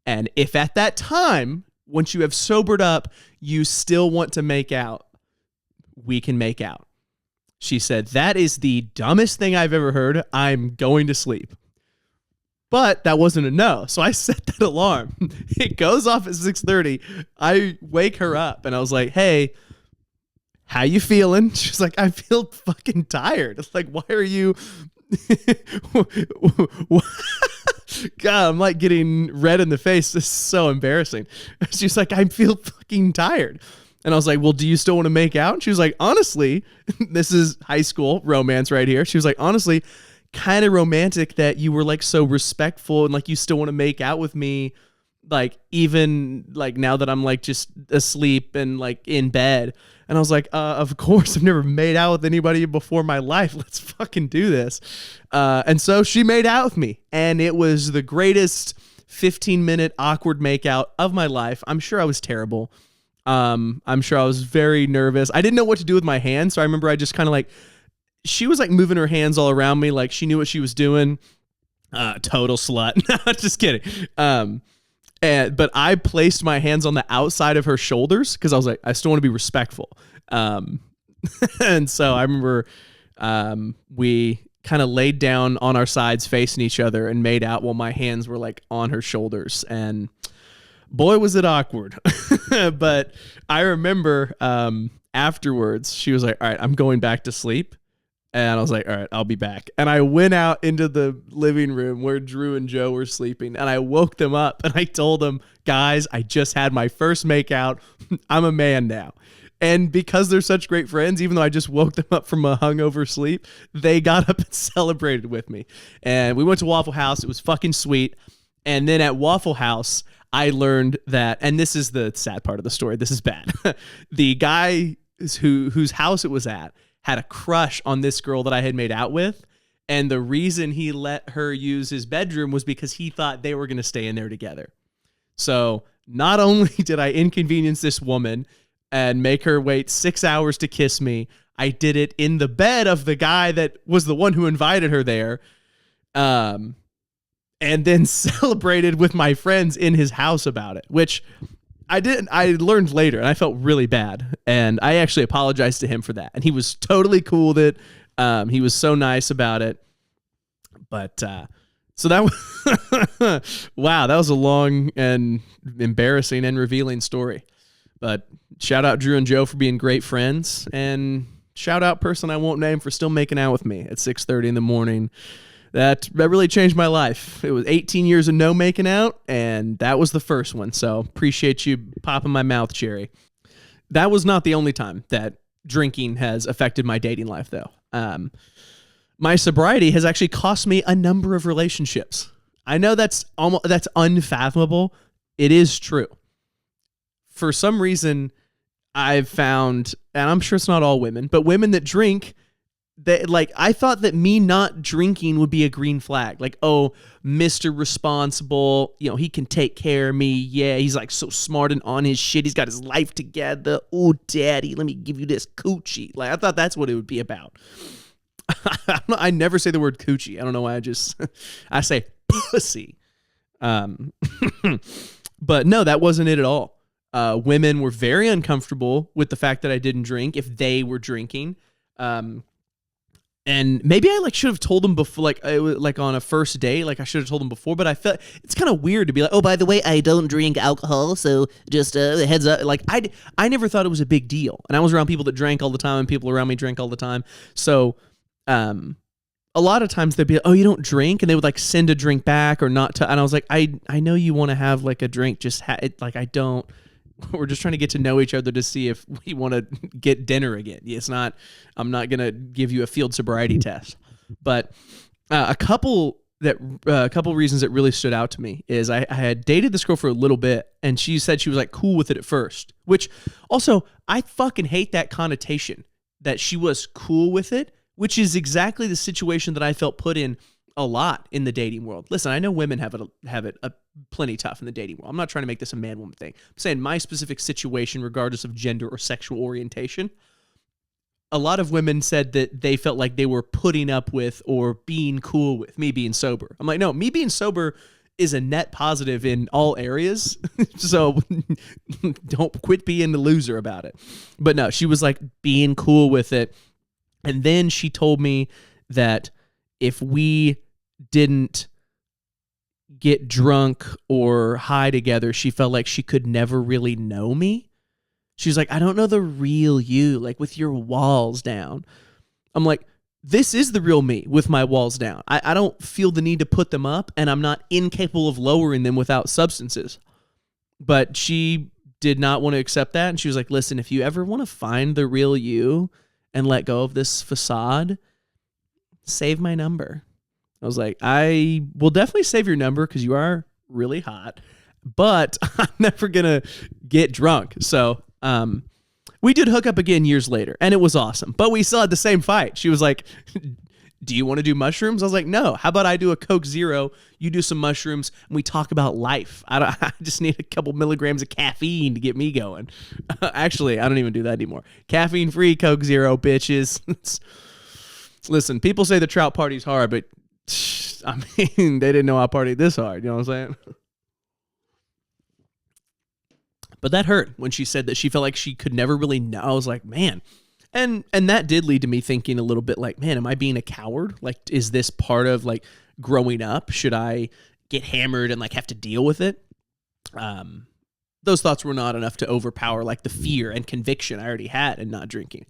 And if at that time, once you have sobered up, you still want to make out, we can make out. She said, that is the dumbest thing I've ever heard. I'm going to sleep. But that wasn't a no. So I set that alarm. It goes off at 6:30. I wake her up and I was like, hey, how you feeling? She's like, I feel fucking tired. It's like, why are you... God, I'm like getting red in the face. This is so embarrassing. She's like, I feel fucking tired. And I was like, well, do you still want to make out? And she was like, honestly, this is high school romance right here. She was like, honestly, kind of romantic that you were like so respectful and like you still want to make out with me. Like, even like now that I'm like just asleep and like in bed. And I was like, of course, I've never made out with anybody before in my life. Let's fucking do this. And so she made out with me. And it was the greatest 15-minute awkward makeout of my life. I'm sure I was terrible. I'm sure I was very nervous. I didn't know what to do with my hands. So I remember I just kind of like, she was like moving her hands all around me. Like she knew what she was doing. Total slut. No, just kidding. But I placed my hands on the outside of her shoulders because I was like, I still want to be respectful. And so I remember we kind of laid down on our sides facing each other and made out while my hands were like on her shoulders. And boy, was it awkward. But I remember afterwards, she was like, all right, I'm going back to sleep. And I was like, all right, I'll be back. And I went out into the living room where Drew and Joe were sleeping. And I woke them up and I told them, guys, I just had my first makeout. I'm a man now. And because they're such great friends, even though I just woke them up from a hungover sleep, they got up and celebrated with me. And we went to Waffle House. It was fucking sweet. And then at Waffle House, I learned that, and this is the sad part of the story. This is bad. The guy whose house it was at had a crush on this girl that I had made out with. And the reason he let her use his bedroom was because he thought they were going to stay in there together. So not only did I inconvenience this woman and make her wait 6 hours to kiss me, I did it in the bed of the guy that was the one who invited her there. And then celebrated with my friends in his house about it, which I learned later and I felt really bad. And I actually apologized to him for that. And he was totally cool with it. He was so nice about it. But, so that was, wow, that was a long and embarrassing and revealing story. But shout out Drew and Joe for being great friends, and shout out person I won't name for still making out with me at 6:30 in the morning. That really changed my life. It was 18 years of no making out, and that was the first one. So appreciate you popping my mouth, Cherry. That was not the only time that drinking has affected my dating life, though. My sobriety has actually cost me a number of relationships. I know that's unfathomable. It is true. For some reason, I've found, and I'm sure it's not all women, but women that drink, I thought that me not drinking would be a green flag. Like, oh, Mr. Responsible, he can take care of me. Yeah, he's like so smart and on his shit. He's got his life together. Oh, daddy, let me give you this coochie. Like, I thought that's what it would be about. I never say the word coochie. I don't know why I say pussy. But no, that wasn't it at all. Women were very uncomfortable with the fact that I didn't drink if they were drinking. And maybe I should have told them before, on a first date, I should have told them before, but I felt it's kind of weird to be like, oh, by the way, I don't drink alcohol. So just heads up. I never thought it was a big deal. And I was around people that drank all the time and people around me drank all the time. So, a lot of times they'd be like, oh, you don't drink? And they would send a drink back or not. And I was like, I know you want to have a drink. Just I don't. We're just trying to get to know each other to see if we want to get dinner again. I'm not going to give you a field sobriety test. But a couple reasons that really stood out to me is I had dated this girl for a little bit, and she said she was cool with it at first, which also I fucking hate that connotation that she was cool with it, which is exactly the situation that I felt put in a lot in the dating world. Listen, I know women have it plenty tough in the dating world. I'm not trying to make this a man-woman thing. I'm saying my specific situation, regardless of gender or sexual orientation, a lot of women said that they felt like they were putting up with or being cool with me being sober. I'm like, no, me being sober is a net positive in all areas. So don't quit being the loser about it. But no, she was like being cool with it. And then she told me that if we didn't get drunk or high together, she felt like she could never really know me. She's like, I don't know the real you, like with your walls down. I'm like, this is the real me with my walls down. I don't feel the need to put them up, and I'm not incapable of lowering them without substances. But she did not want to accept that, and she was like, listen, if you ever want to find the real you and let go of this facade, save my number. I was like, I will definitely save your number because you are really hot, but I'm never going to get drunk. So we did hook up again years later, and it was awesome. But we still had the same fight. She was like, do you want to do mushrooms? I was like, no. How about I do a Coke Zero, you do some mushrooms, and we talk about life. I just need a couple milligrams of caffeine to get me going. Actually, I don't even do that anymore. Caffeine-free Coke Zero, bitches. Listen, people say the trout party's hard, but I mean, they didn't know I partied this hard. You know what I'm saying? But that hurt when she said that she felt like she could never really know. I was like, man. And that did lead to me thinking a little bit like, man, am I being a coward? Like, is this part of like growing up? Should I get hammered and like have to deal with it? Those thoughts were not enough to overpower like the fear and conviction I already had in not drinking.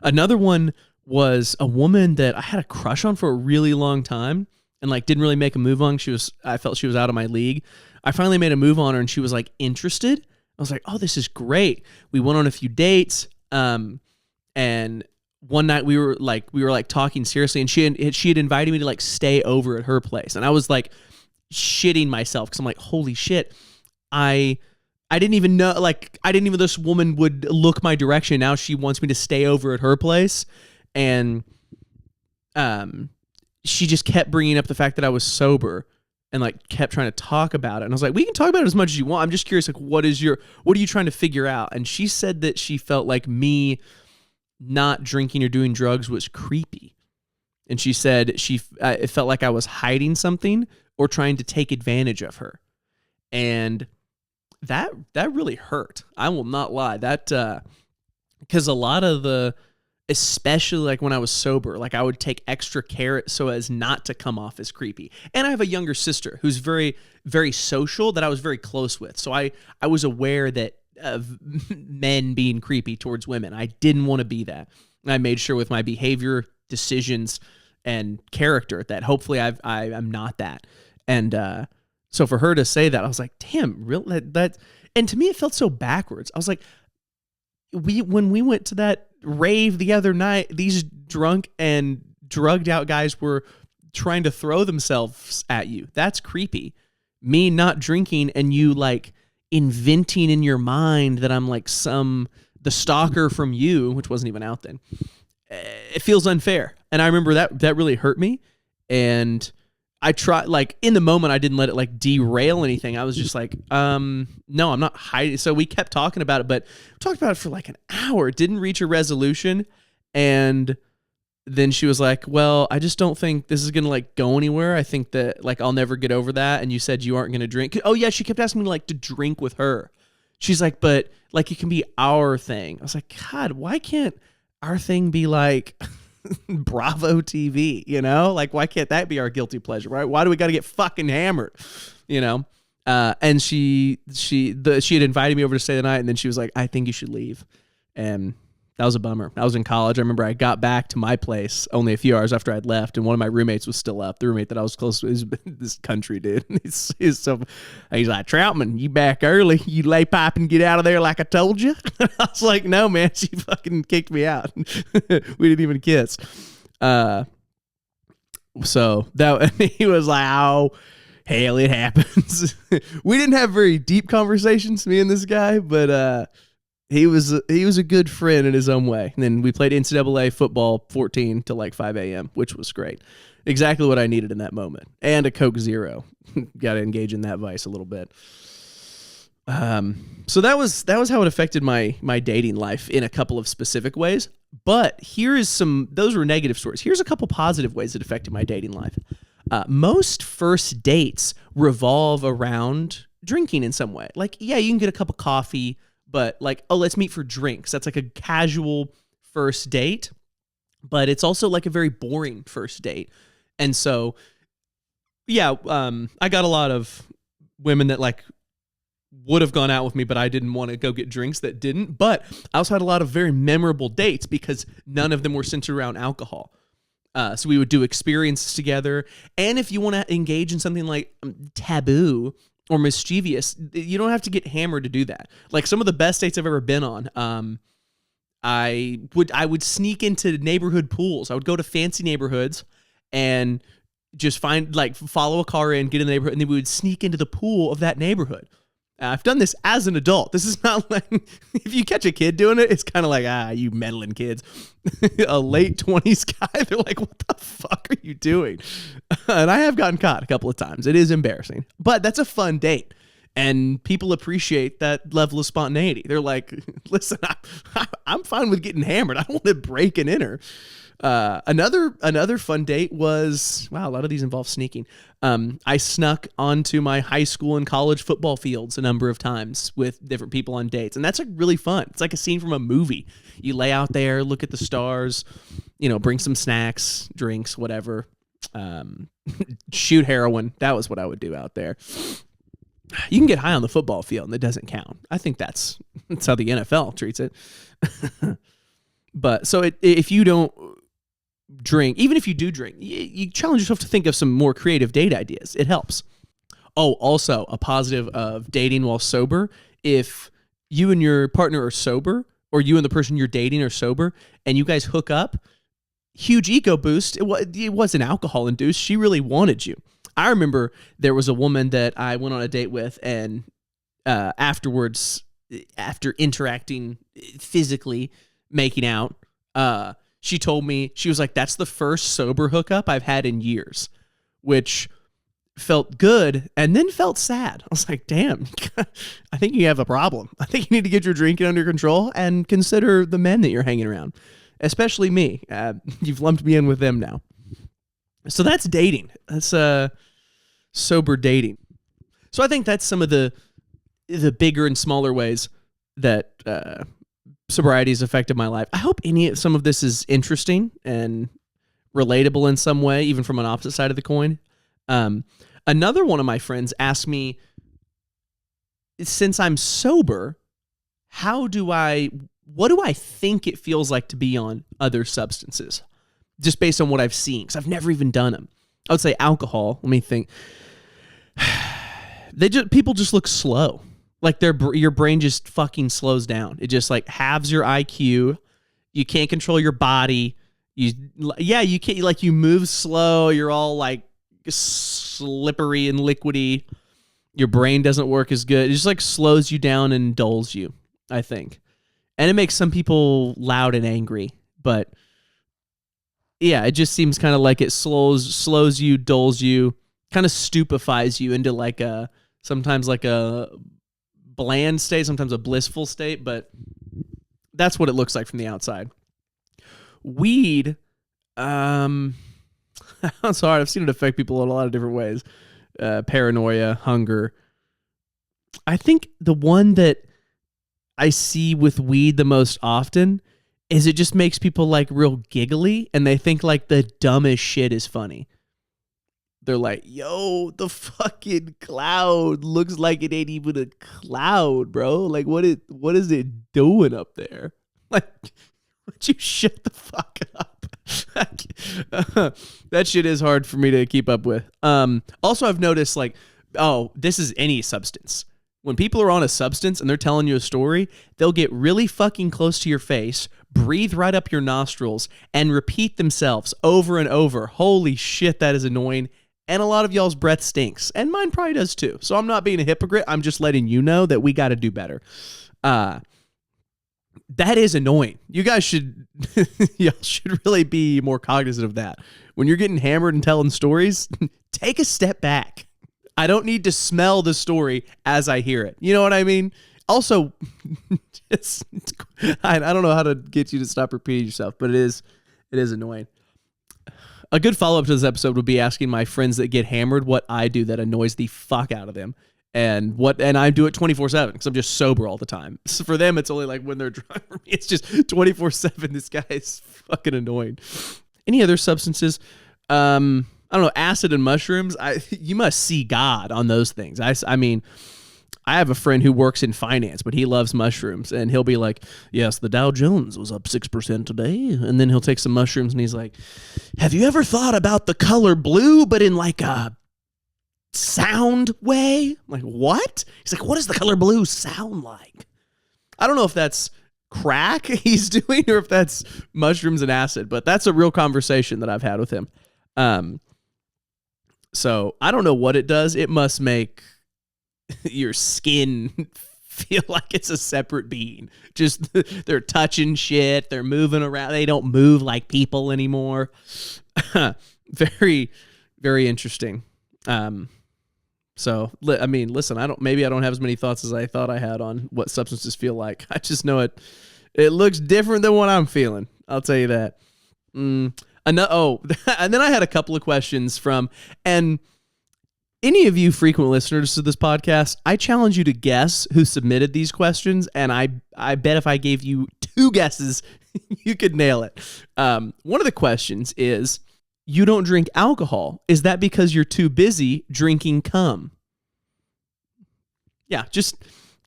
Another one was a woman that I had a crush on for a really long time and like didn't really make a move on. I felt she was out of my league. I finally made a move on her and she was like interested. I was like, oh, this is great. We went on a few dates. And one night we were like talking seriously, and she had invited me to like stay over at her place. And I was like shitting myself because I'm like, holy shit. I didn't even know, this woman would look my direction. Now she wants me to stay over at her place. And she just kept bringing up the fact that I was sober and like kept trying to talk about it. And I was like, we can talk about it as much as you want. I'm just curious, like, what are you trying to figure out? And she said that she felt like me not drinking or doing drugs was creepy. And she said it felt like I was hiding something or trying to take advantage of her. And that really hurt. I will not lie. That, because a lot of especially like when I was sober, like I would take extra care so as not to come off as creepy. And I have a younger sister who's very, very social that I was very close with. So I was aware that of men being creepy towards women. I didn't want to be that. I made sure with my behavior, decisions, and character that hopefully I'm not that. And so for her to say that, I was like, damn, really? That and to me it felt so backwards. I was like, when we went to that rave the other night, these drunk and drugged out guys were trying to throw themselves at you. That's creepy. Me not drinking and you like inventing in your mind that I'm like the stalker from You, which wasn't even out then. It feels unfair. And I remember that really hurt me. And I tried, like in the moment, I didn't let it like derail anything. I was just like, no, I'm not hiding. So we kept talking about it, but we talked about it for like an hour. Didn't reach a resolution. And then she was like, well, I just don't think this is going to like go anywhere. I think that like I'll never get over that. And you said you aren't going to drink. Oh yeah. She kept asking me like to drink with her. She's like, but like it can be our thing. I was like, God, why can't our thing be like Bravo TV, you know? Like, why can't that be our guilty pleasure, right? Why do we got to get fucking hammered, you know? And she had invited me over to stay the night, and then she was like, I think you should leave. And that was a bummer. I was in college. I remember I got back to my place only a few hours after I'd left, and one of my roommates was still up. The roommate that I was close to is this country dude. He's like, Troutman, you back early. You lay pipe and get out of there like I told you. I was like, no, man. She fucking kicked me out. We didn't even kiss. So that he was like, oh, hell, it happens. We didn't have very deep conversations, me and this guy, but he was a good friend in his own way. And then we played NCAA football 14 to like 5 a.m., which was great. Exactly what I needed in that moment. And a Coke Zero. Got to engage in that vice a little bit. So that was how it affected my dating life in a couple of specific ways. But those were negative stories. Here's a couple positive ways it affected my dating life. Most first dates revolve around drinking in some way. Like, yeah, you can get a cup of coffee, but like, oh, let's meet for drinks. That's like a casual first date, but it's also like a very boring first date. And so, yeah, I got a lot of women that like would have gone out with me, but I didn't want to go get drinks that didn't. But I also had a lot of very memorable dates because none of them were centered around alcohol. So we would do experiences together. And if you want to engage in something like taboo or mischievous, you don't have to get hammered to do that. Like some of the best dates I've ever been on, I would sneak into neighborhood pools. I would go to fancy neighborhoods and just follow a car in, get in the neighborhood, and then we would sneak into the pool of that neighborhood. I've done this as an adult. This is not like, if you catch a kid doing it, it's kind of like, you meddling kids. A late 20s guy, they're like, what the fuck are you doing? And I have gotten caught a couple of times. It is embarrassing, but that's a fun date. And people appreciate that level of spontaneity. They're like, listen, I'm fine with getting hammered. I don't want to break and enter. Another fun date was, wow, a lot of these involve sneaking. I snuck onto my high school and college football fields a number of times with different people on dates. And that's like really fun. It's like a scene from a movie. You lay out there, look at the stars, bring some snacks, drinks, whatever. Shoot heroin. That was what I would do out there. You can get high on the football field and it doesn't count. I think that's how the NFL treats it. But so if you don't drink, even if you do drink, you challenge yourself to think of some more creative date ideas. It helps. Oh, also a positive of dating while sober. If you and your partner are sober, or you and the person you're dating are sober, and you guys hook up, huge ego boost. It wasn't alcohol induced. She really wanted you. I remember there was a woman that I went on a date with, and afterwards, after interacting physically, making out, she told me, she was like, that's the first sober hookup I've had in years, which felt good and then felt sad. I was like, damn, I think you have a problem. I think you need to get your drinking under control and consider the men that you're hanging around, especially me. You've lumped me in with them now. So that's dating. That's sober dating. So I think that's some of the bigger and smaller ways that sobriety has affected my life. I hope some of this is interesting and relatable in some way, even from an opposite side of the coin. Another one of my friends asked me, since I'm sober, what do I think it feels like to be on other substances? Just based on what I've seen, because I've never even done them. I would say alcohol. Let me think. People just look slow. Like your brain just fucking slows down. It just like halves your IQ. You can't control your body. You can't, like, you move slow. You're all like slippery and liquidy. Your brain doesn't work as good. It just like slows you down and dulls you, I think. And it makes some people loud and angry, but yeah, it just seems kind of like it slows you, dulls you, kind of stupefies you into like sometimes like a bland state, sometimes a blissful state, but that's what it looks like from the outside. Weed, I'm sorry, I've seen it affect people in a lot of different ways. Paranoia, hunger. I think the one that I see with weed the most often is it just makes people like real giggly, and they think like the dumbest shit is funny. They're like, yo, the fucking cloud looks like it ain't even a cloud, bro. Like, what is it doing up there? Like, would you shut the fuck up? That shit is hard for me to keep up with. Also, I've noticed, like, this is any substance. When people are on a substance and they're telling you a story, they'll get really fucking close to your face, breathe right up your nostrils, and repeat themselves over and over. Holy shit, that is annoying. And a lot of y'all's breath stinks. And mine probably does too. So I'm not being a hypocrite. I'm just letting you know that we got to do better. That is annoying. You guys should y'all should really be more cognizant of that. When you're getting hammered and telling stories, take a step back. I don't need to smell the story as I hear it. You know what I mean? Also, I don't know how to get you to stop repeating yourself, but it is annoying. A good follow-up to this episode would be asking my friends that get hammered what I do that annoys the fuck out of them. And I do it 24/7 because I'm just sober all the time. So for them, it's only like when they're drunk. For me, it's just 24/7. This guy is fucking annoying. Any other substances? I don't know. Acid and mushrooms. You must see God on those things. I mean, I have a friend who works in finance, but he loves mushrooms, and he'll be like, "Yes, the Dow Jones was up 6% today," and then he'll take some mushrooms, and he's like, "Have you ever thought about the color blue, but in like a sound way?" I'm like, what? He's like, "What does the color blue sound like?" I don't know if that's crack he's doing or if that's mushrooms and acid, but that's a real conversation that I've had with him. So I don't know what it does. It must make your skin feel like it's a separate being. Just they're touching shit. They're moving around. They don't move like people anymore. Very, very interesting. So, I mean, listen, maybe I don't have as many thoughts as I thought I had on what substances feel like. I just know it looks different than what I'm feeling. I'll tell you that. And then I had a couple of questions and any of you frequent listeners to this podcast, I challenge you to guess who submitted these questions. And I bet if I gave you 2 guesses, you could nail it. One of the questions is, you don't drink alcohol. Is that because you're too busy drinking cum? Yeah, just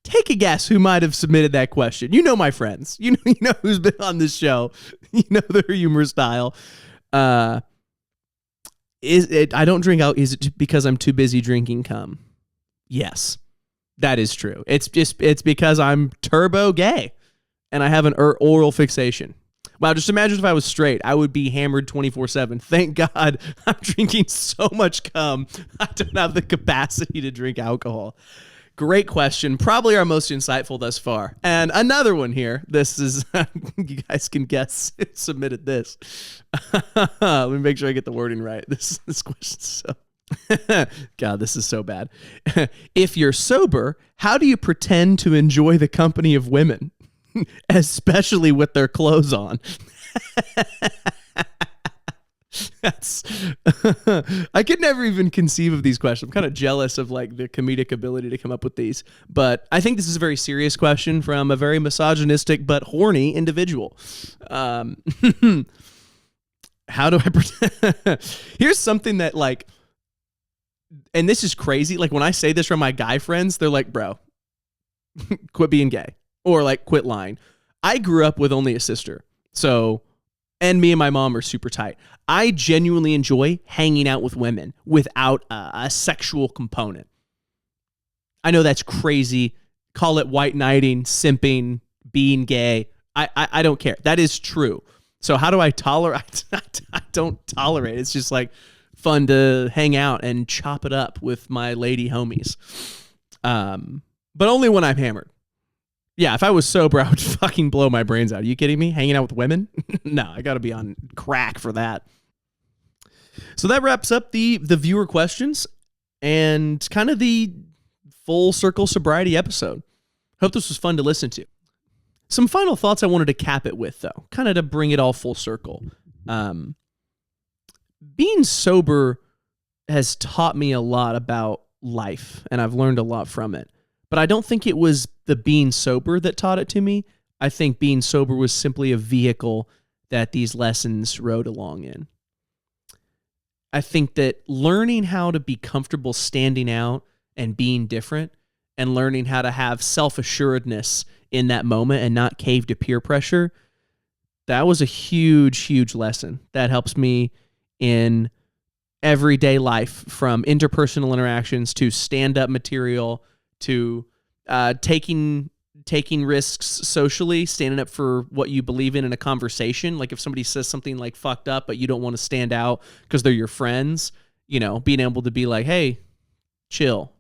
take a guess who might have submitted that question. You know my friends. You know who's been on this show. You know their humor style. I don't drink out. Is it because I'm too busy drinking cum? Yes, that is true. It's because I'm turbo gay and I have an oral fixation. Wow, just imagine if I was straight, I would be hammered 24/7. Thank God I'm drinking so much cum, I don't have the capacity to drink alcohol. Great question. Probably our most insightful thus far. And another one here. This is, you guys can guess who submitted this. Let me make sure I get the wording right. This question is so... God, this is so bad. If you're sober, how do you pretend to enjoy the company of women? Especially with their clothes on. That's I could never even conceive of these questions. I'm kind of jealous of like the comedic ability to come up with these, but I think this is a very serious question from a very misogynistic but horny individual. How do I pretend? Here's something that like, and this is crazy. Like when I say this from my guy friends, they're like, "Bro, quit being gay." Or like, "Quit lying." I grew up with only a sister. So, and me and my mom are super tight. I genuinely enjoy hanging out with women without a sexual component. I know that's crazy. Call it white knighting, simping, being gay. I don't care. That is true. So how do I tolerate? I don't tolerate. It's just like fun to hang out and chop it up with my lady homies. But only when I'm hammered. Yeah, if I was sober, I would fucking blow my brains out. Are you kidding me? Hanging out with women? No, I got to be on crack for that. So that wraps up the viewer questions and kind of the full circle sobriety episode. Hope this was fun to listen to. Some final thoughts I wanted to cap it with, though, kind of to bring it all full circle. Being sober has taught me a lot about life, and I've learned a lot from it. But I don't think it was the being sober that taught it to me. I think being sober was simply a vehicle that these lessons rode along in. I think that learning how to be comfortable standing out and being different and learning how to have self-assuredness in that moment and not cave to peer pressure, that was a huge, huge lesson that helps me in everyday life, from interpersonal interactions to stand-up material to taking risks socially, standing up for what you believe in a conversation. Like if somebody says something like fucked up, but you don't want to stand out because they're your friends, you know, being able to be like, "Hey, chill."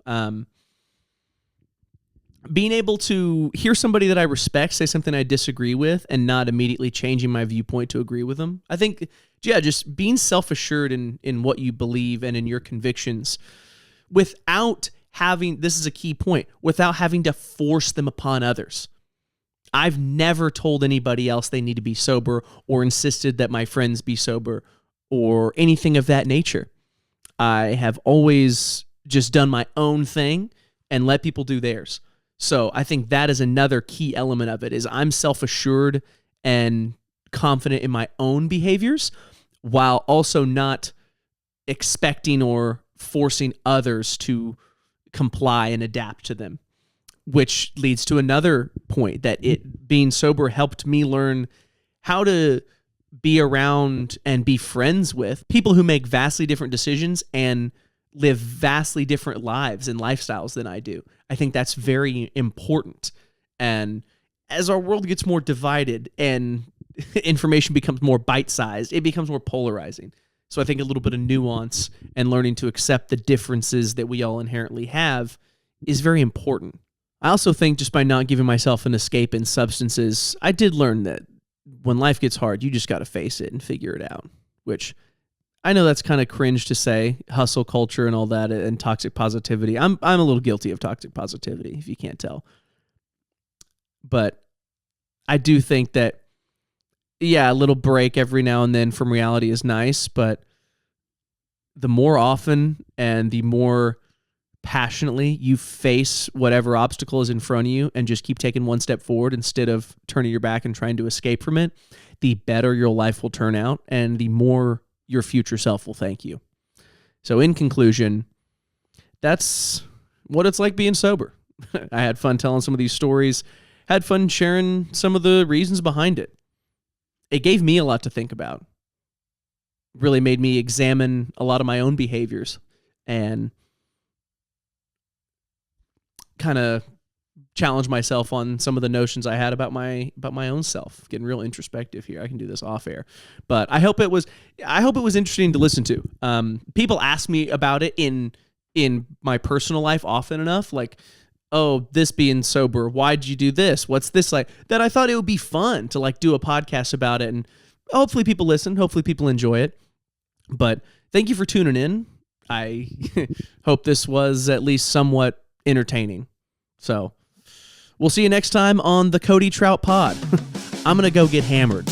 Being able to hear somebody that I respect say something I disagree with and not immediately changing my viewpoint to agree with them. I think, yeah, just being self-assured in what you believe and in your convictions without having, this is a key point, without having to force them upon others. I've never told anybody else they need to be sober or insisted that my friends be sober or anything of that nature. I have always just done my own thing and let people do theirs. So I think that is another key element of it, is I'm self-assured and confident in my own behaviors while also not expecting or forcing others to comply and adapt to them, which leads to another point, that it being sober helped me learn how to be around and be friends with people who make vastly different decisions and live vastly different lives and lifestyles than I do. I think that's very important. And as our world gets more divided and information becomes more bite-sized, it becomes more polarizing. So I think a little bit of nuance and learning to accept the differences that we all inherently have is very important. I also think just by not giving myself an escape in substances, I did learn that when life gets hard, you just got to face it and figure it out, which I know that's kind of cringe to say, hustle culture and all that, and toxic positivity. I'm a little guilty of toxic positivity, if you can't tell. But I do think that, yeah, a little break every now and then from reality is nice, but the more often and the more passionately you face whatever obstacle is in front of you and just keep taking one step forward instead of turning your back and trying to escape from it, the better your life will turn out and the more your future self will thank you. So in conclusion, that's what it's like being sober. I had fun telling some of these stories, had fun sharing some of the reasons behind it. It gave me a lot to think about. Really made me examine a lot of my own behaviors and kind of challenge myself on some of the notions I had about my own self. Getting real introspective here. I can do this off air, but I hope it was interesting to listen to. People ask me about it in my personal life often enough, like, oh, this being sober, why'd you do this? What's this like? That I thought it would be fun to like do a podcast about it, and hopefully people listen. Hopefully people enjoy it. But thank you for tuning in. I hope this was at least somewhat entertaining. So we'll see you next time on the Cody Trout Pod. I'm going to go get hammered.